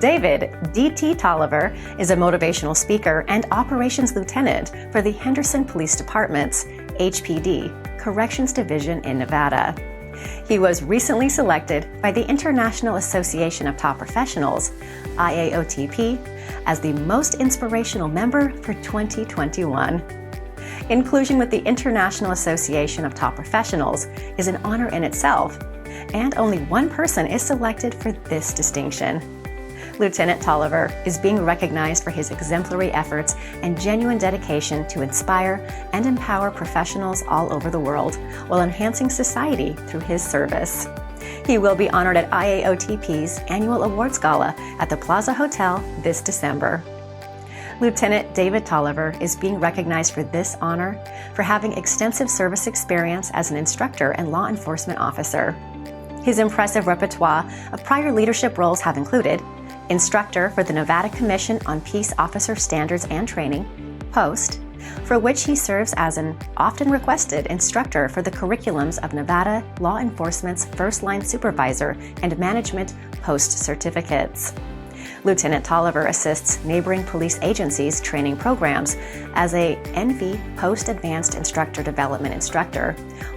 David D.T. Toliver is a motivational speaker and operations lieutenant for the Henderson Police Department's HPD Corrections Division in Nevada. He was recently selected by the International Association of Top Professionals, IAOTP, as the most inspirational member for 2021. Inclusion with the International Association of Top Professionals is an honor in itself, and only one person is selected for this distinction. Lieutenant Toliver is being recognized for his exemplary efforts and genuine dedication to inspire and empower professionals all over the world while enhancing society through his service. He will be honored at IAOTP's annual awards gala at the Plaza Hotel this December. Lieutenant David Toliver is being recognized for this honor for having extensive service experience as an instructor and law enforcement officer. His impressive repertoire of prior leadership roles have included instructor for the Nevada Commission on Peace Officer Standards and Training, POST, for which he serves as an often requested instructor for the curriculums of Nevada law enforcement's first-line supervisor and management POST certificates. Lieutenant Toliver assists neighboring police agencies' training programs as a NV Post-Advanced Instructor Development Instructor,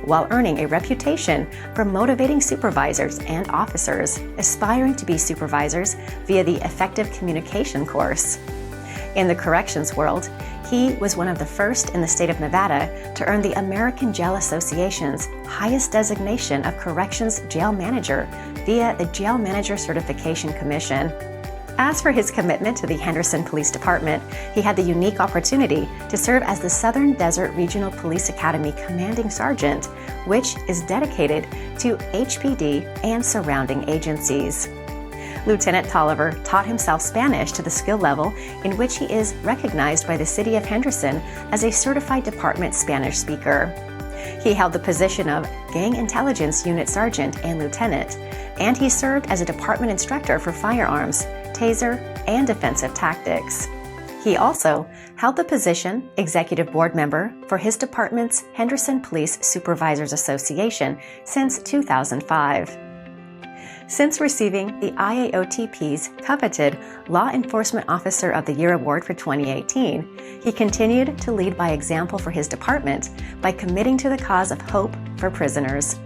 while earning a reputation for motivating supervisors and officers aspiring to be supervisors via the Effective Communication course. In the corrections world, he was one of the first in the state of Nevada to earn the American Jail Association's highest designation of Corrections Jail Manager via the Jail Manager Certification Commission. As for his commitment to the Henderson Police Department, he had the unique opportunity to serve as the Southern Desert Regional Police Academy Commanding Sergeant, which is dedicated to HPD and surrounding agencies. Lieutenant Toliver taught himself Spanish to the skill level in which he is recognized by the City of Henderson as a certified department Spanish speaker. He held the position of Gang Intelligence Unit Sergeant and Lieutenant, and he served as a department instructor for firearms, taser, and defensive tactics. He also held the position Executive Board Member for his department's Henderson Police Supervisors Association since 2005. Since receiving the IAOTP's coveted Law Enforcement Officer of the Year Award for 2018, he continued to lead by example for his department by committing to the cause of hope for prisoners.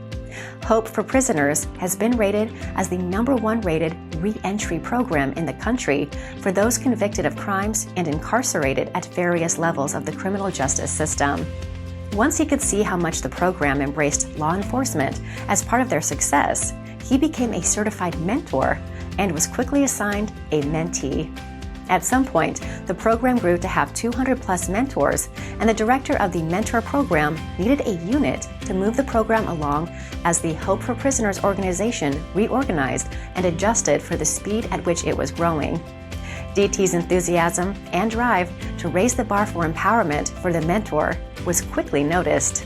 Hope for Prisoners has been rated as the #1 rated re-entry program in the country for those convicted of crimes and incarcerated at various levels of the criminal justice system. Once he could see how much the program embraced law enforcement as part of their success, he became a certified mentor and was quickly assigned a mentee. At some point, the program grew to have 200+ mentors, and the director of the mentor program needed a unit to move the program along as the Hope for Prisoners organization reorganized and adjusted for the speed at which it was growing. DT's enthusiasm and drive to raise the bar for empowerment for the mentor was quickly noticed.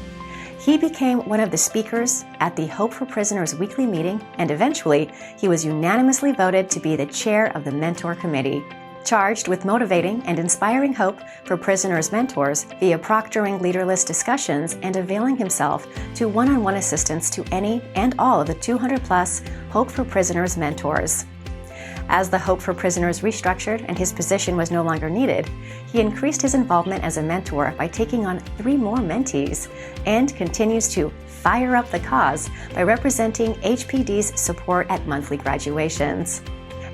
He became one of the speakers at the Hope for Prisoners weekly meeting, and eventually he was unanimously voted to be the chair of the mentor committee, charged with motivating and inspiring hope for prisoners' mentors via proctoring leaderless discussions and availing himself to one-on-one assistance to any and all of the 200+ Hope for Prisoners mentors. As the Hope for Prisoners restructured and his position was no longer needed, he increased his involvement as a mentor by taking on 3 more mentees and continues to fire up the cause by representing HPD's support at monthly graduations.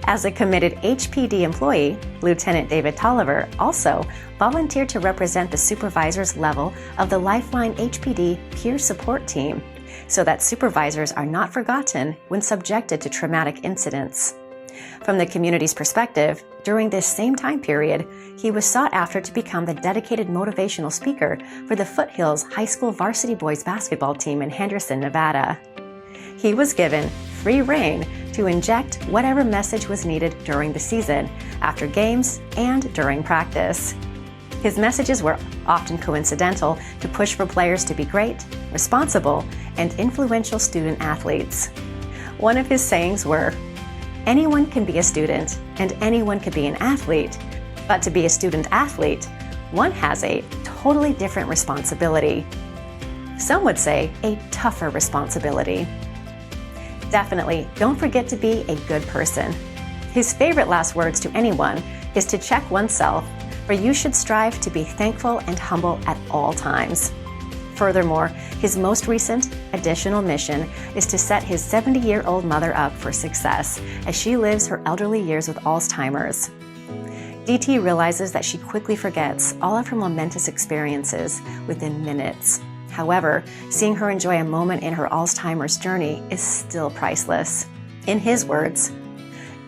As a committed HPD employee, Lieutenant David Toliver also volunteered to represent the supervisor's level of the Lifeline HPD peer support team, so that supervisors are not forgotten when subjected to traumatic incidents. From the community's perspective, during this same time period, he was sought after to become the dedicated motivational speaker for the Foothills High School varsity boys basketball team in Henderson, Nevada. He was given free rein to inject whatever message was needed during the season, after games, and during practice. His messages were often coincidental to push for players to be great, responsible, and influential student athletes. One of his sayings were, "Anyone can be a student, and anyone can be an athlete, but to be a student athlete, one has a totally different responsibility. Some would say a tougher responsibility." Definitely don't forget to be a good person. His favorite last words to anyone is to check oneself, for you should strive to be thankful and humble at all times. Furthermore, his most recent additional mission is to set his 70-year-old mother up for success as she lives her elderly years with Alzheimer's. DT realizes that she quickly forgets all of her momentous experiences within minutes. However, seeing her enjoy a moment in her Alzheimer's journey is still priceless. In his words,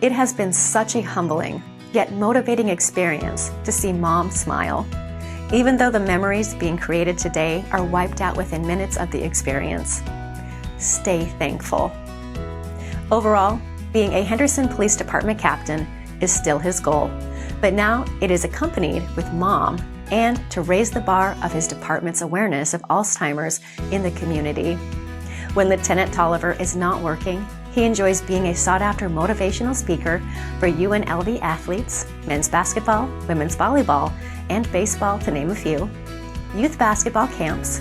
"It has been such a humbling, yet motivating experience to see Mom smile. Even though the memories being created today are wiped out within minutes of the experience. Stay thankful." Overall, being a Henderson Police Department captain is still his goal, but now it is accompanied with Mom and to raise the bar of his department's awareness of Alzheimer's in the community. When Lieutenant Toliver is not working, he enjoys being a sought-after motivational speaker for UNLV athletes, men's basketball, women's volleyball, and baseball, to name a few, youth basketball camps,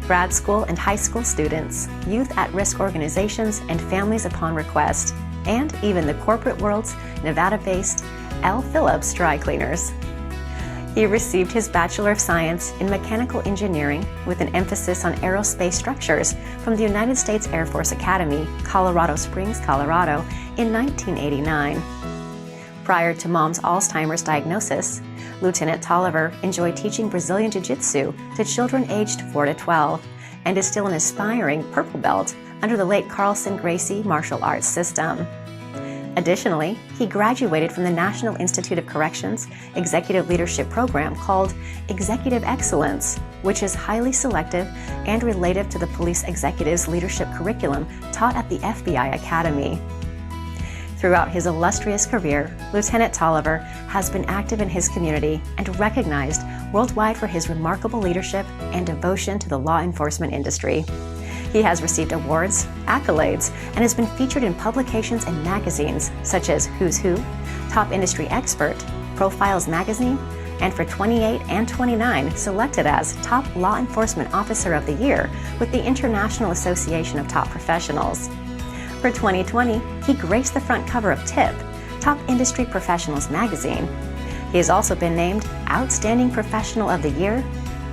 grad school and high school students, youth at-risk organizations, and families upon request, and even the corporate world's Nevada-based L. Phillips Dry Cleaners. He received his Bachelor of Science in Mechanical Engineering with an emphasis on aerospace structures from the United States Air Force Academy, Colorado Springs, Colorado, in 1989. Prior to Mom's Alzheimer's diagnosis, Lieutenant Toliver enjoyed teaching Brazilian Jiu-Jitsu to children aged 4 to 12 and is still an aspiring purple belt under the late Carlson Gracie martial arts system. Additionally, he graduated from the National Institute of Corrections Executive Leadership Program called Executive Excellence, which is highly selective and relative to the police executive's leadership curriculum taught at the FBI Academy. Throughout his illustrious career, Lieutenant Toliver has been active in his community and recognized worldwide for his remarkable leadership and devotion to the law enforcement industry. He has received awards, accolades, and has been featured in publications and magazines such as Who's Who, Top Industry Expert, Profiles Magazine, and for 28 and 29 selected as Top Law Enforcement Officer of the Year with the International Association of Top Professionals. For 2020, he graced the front cover of TIP, Top Industry Professionals magazine. He has also been named Outstanding Professional of the Year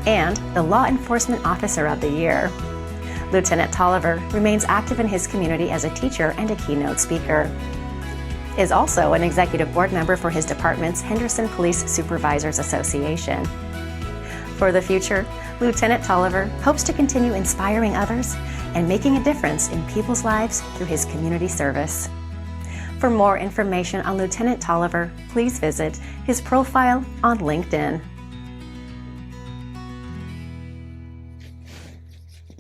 and the Law Enforcement Officer of the Year. Lieutenant Toliver remains active in his community as a teacher and a keynote speaker. He is also an executive board member for his department's Henderson Police Supervisors Association. For the future, Lieutenant Toliver hopes to continue inspiring others and making a difference in people's lives through his community service. For more information on Lieutenant Toliver, please visit his profile on LinkedIn.